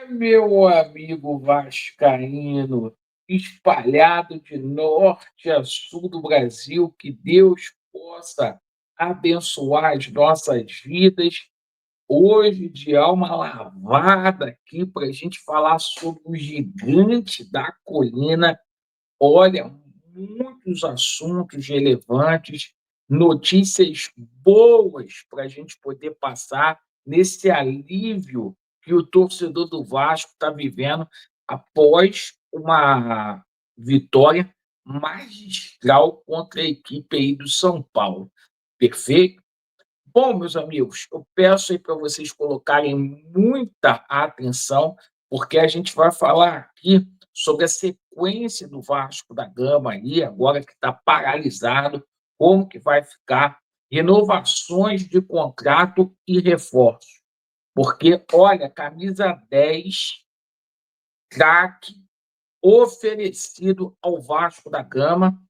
Meu amigo vascaíno, espalhado de norte a sul do Brasil, que Deus possa abençoar as nossas vidas. Hoje, de alma lavada aqui, para a gente falar sobre o gigante da colina. Olha, muitos assuntos relevantes, notícias boas para a gente poder passar nesse alívio que o torcedor do Vasco está vivendo após uma vitória magistral contra a equipe aí do São Paulo. Perfeito? Bom, meus amigos, eu peço aí para vocês colocarem muita atenção, porque a gente vai falar aqui sobre a sequência do Vasco da Gama aí, agora que está paralisado, como que vai ficar, renovações de contrato e reforços. Porque, olha, camisa 10, craque, oferecido ao Vasco da Gama.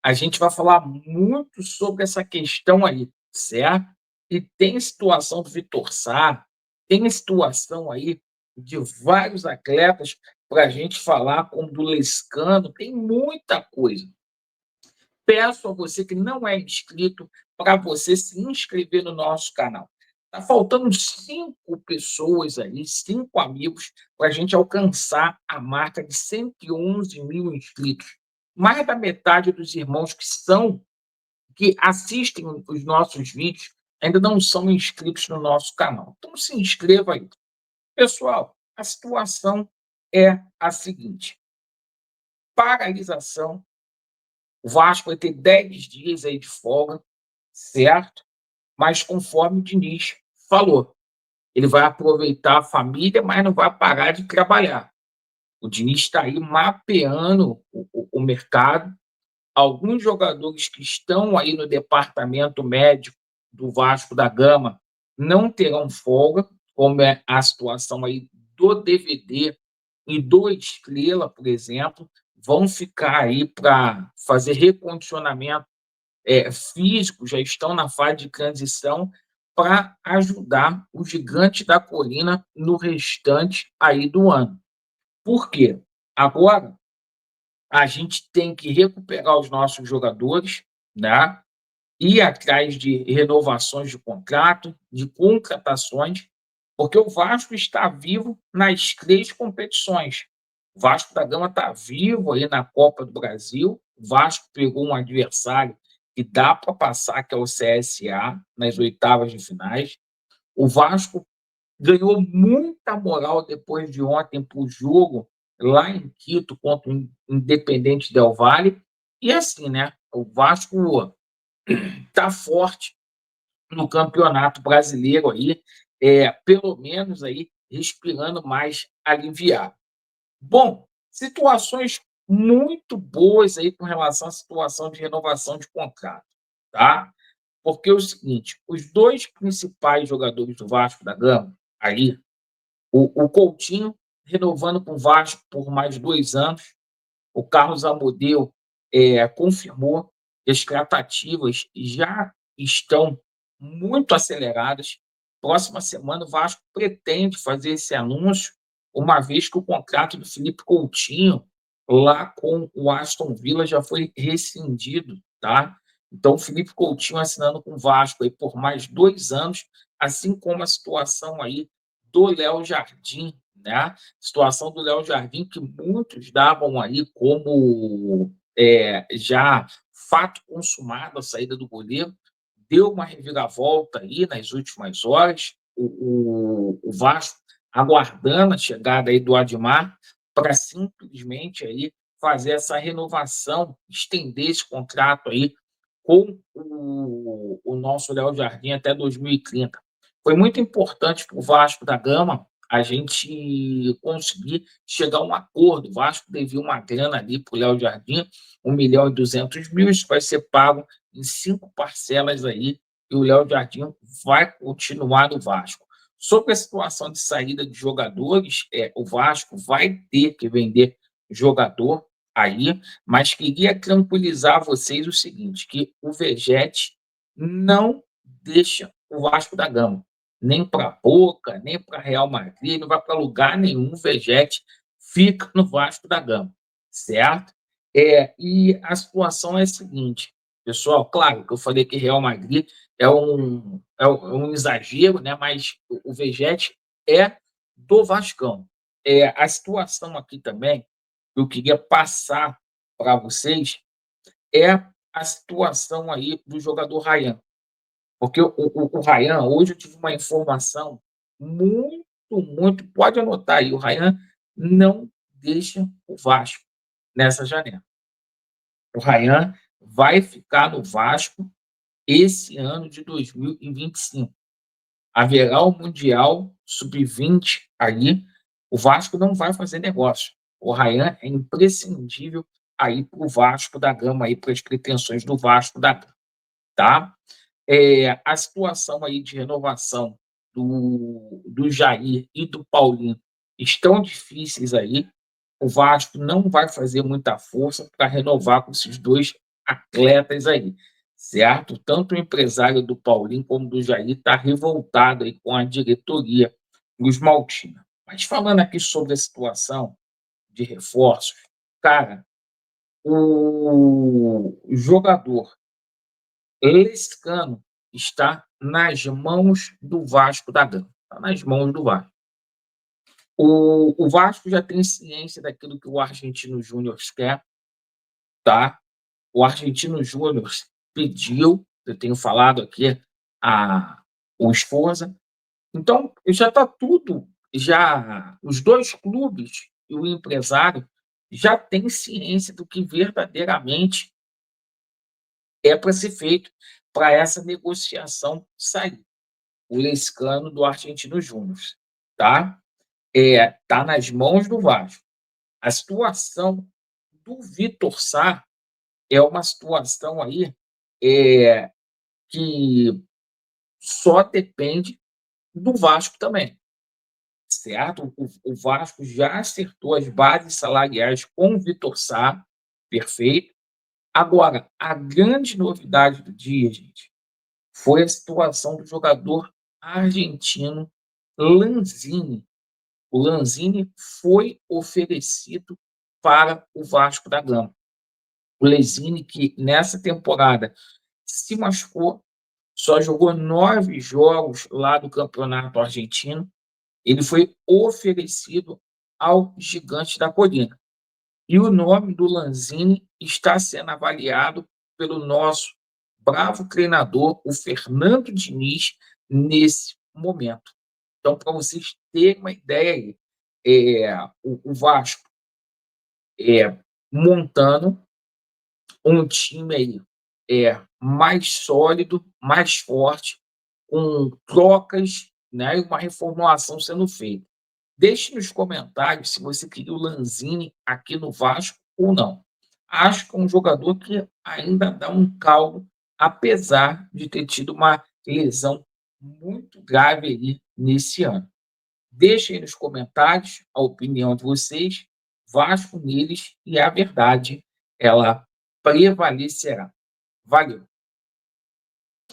A gente vai falar muito sobre essa questão aí, certo? E tem situação do Vitor Sá, tem situação aí de vários atletas para a gente falar, como do Lescano, tem muita coisa. Peço a você que não é inscrito para você se inscrever no nosso canal. Está faltando 5 pessoas aí, 5 amigos, para a gente alcançar a marca de 111 mil inscritos. Mais da metade dos irmãos que assistem os nossos vídeos ainda não são inscritos no nosso canal. Então se inscreva aí. Pessoal, a situação é a seguinte: paralisação. O Vasco vai ter 10 dias aí de folga, certo? Mas conforme o Diniz falou, ele vai aproveitar a família, mas não vai parar de trabalhar. O Diniz está aí mapeando o mercado. Alguns jogadores que estão aí no departamento médico do Vasco da Gama não terão folga, como é a situação aí do DVD e do Estrela, por exemplo, vão ficar aí para fazer recondicionamento físico, já estão na fase de transição para ajudar o gigante da colina no restante aí do ano. Por quê? Agora a gente tem que recuperar os nossos jogadores, né? Ir atrás de renovações de contrato, de contratações, porque o Vasco está vivo nas 3 competições. O Vasco da Gama está vivo aí na Copa do Brasil. O Vasco pegou um adversário que dá para passar, que é o CSA, nas oitavas de finais. O Vasco ganhou muita moral depois de ontem para o jogo lá em Quito contra o Independente Del Valle. E assim, né? O Vasco está forte no Campeonato Brasileiro aí, pelo menos aí respirando mais aliviado. Bom, situações muito boas aí com relação à situação de renovação de contrato, tá? Porque é o seguinte, os 2 principais jogadores do Vasco da Gama, aí, o Coutinho renovando com o Vasco por mais 2 anos, o Carlos Amodeu confirmou que as tratativas já estão muito aceleradas. Próxima semana, o Vasco pretende fazer esse anúncio, uma vez que o contrato do Felipe Coutinho, lá com o Aston Villa, já foi rescindido. Tá? Então, o Felipe Coutinho assinando com o Vasco aí por mais 2 anos, assim como a situação aí do Léo Jardim, né? Situação do Léo Jardim, que muitos davam aí como já fato consumado a saída do goleiro, deu uma reviravolta aí nas últimas horas. O Vasco aguardando a chegada aí do Admar para simplesmente aí fazer essa renovação, estender esse contrato aí com o nosso Léo Jardim até 2030. Foi muito importante para o Vasco da Gama a gente conseguir chegar a um acordo. O Vasco devia uma grana ali para o Léo Jardim, 1.200.000, isso vai ser pago em 5 parcelas aí, e o Léo Jardim vai continuar no Vasco. Sobre a situação de saída de jogadores, o Vasco vai ter que vender jogador aí, mas queria tranquilizar vocês o seguinte, que o Vegete não deixa o Vasco da Gama. nem para Boca, nem para Real Madrid, não vai para lugar nenhum, o Vegetti fica no Vasco da Gama, certo? E a situação é a seguinte, pessoal, claro que eu falei que Real Madrid é um exagero, né? Mas o Vegetti é do Vascão. A situação aqui também, que eu queria passar para vocês, é a situação aí do jogador Ryan. Porque o Ryan, hoje eu tive uma informação muito, muito. Pode anotar aí, o Ryan não deixa o Vasco nessa janela. O Ryan vai ficar no Vasco esse ano de 2025. Haverá o Mundial Sub-20 aí. O Vasco não vai fazer negócio. O Ryan é imprescindível aí para o Vasco da Gama, aí para as pretensões do Vasco da Gama, tá? A situação aí de renovação do Jair e do Paulinho estão difíceis aí. O Vasco não vai fazer muita força para renovar com esses dois atletas aí, certo? Tanto o empresário do Paulinho como do Jair está revoltado aí com a diretoria dos Maltina. Mas falando aqui sobre a situação de reforços, cara, o jogador Lescano está nas mãos do Vasco da Gama. Está nas mãos do Vasco. O Vasco já tem ciência daquilo que o Argentino Júnior quer, tá? O Argentino Júnior pediu, eu tenho falado aqui, o Esforza. Então, já está tudo, já os dois clubes e o empresário já têm ciência do que verdadeiramente é para ser feito para essa negociação sair. O Lescano do Argentino Júnior, tá? Tá nas mãos do Vasco. A situação do Vitor Sá é uma situação aí que só depende do Vasco também, certo? O Vasco já acertou as bases salariais com o Vitor Sá, perfeito. Agora, a grande novidade do dia, gente, foi a situação do jogador argentino Lanzini. O Lanzini foi oferecido para o Vasco da Gama. O Lanzini, que nessa temporada se machucou, só jogou 9 jogos lá do Campeonato Argentino, ele foi oferecido ao Gigante da Colina. E o nome do Lanzini está sendo avaliado pelo nosso bravo treinador, o Fernando Diniz, nesse momento. Então, para vocês terem uma ideia aí, o Vasco montando um time aí mais sólido, mais forte, com trocas, né, e uma reformulação sendo feita. Deixe nos comentários se você queria o Lanzini aqui no Vasco ou não. Acho que é um jogador que ainda dá um caldo, apesar de ter tido uma lesão muito grave aí nesse ano. Deixem aí nos comentários a opinião de vocês. Vasco neles e a verdade, ela prevalecerá. Valeu!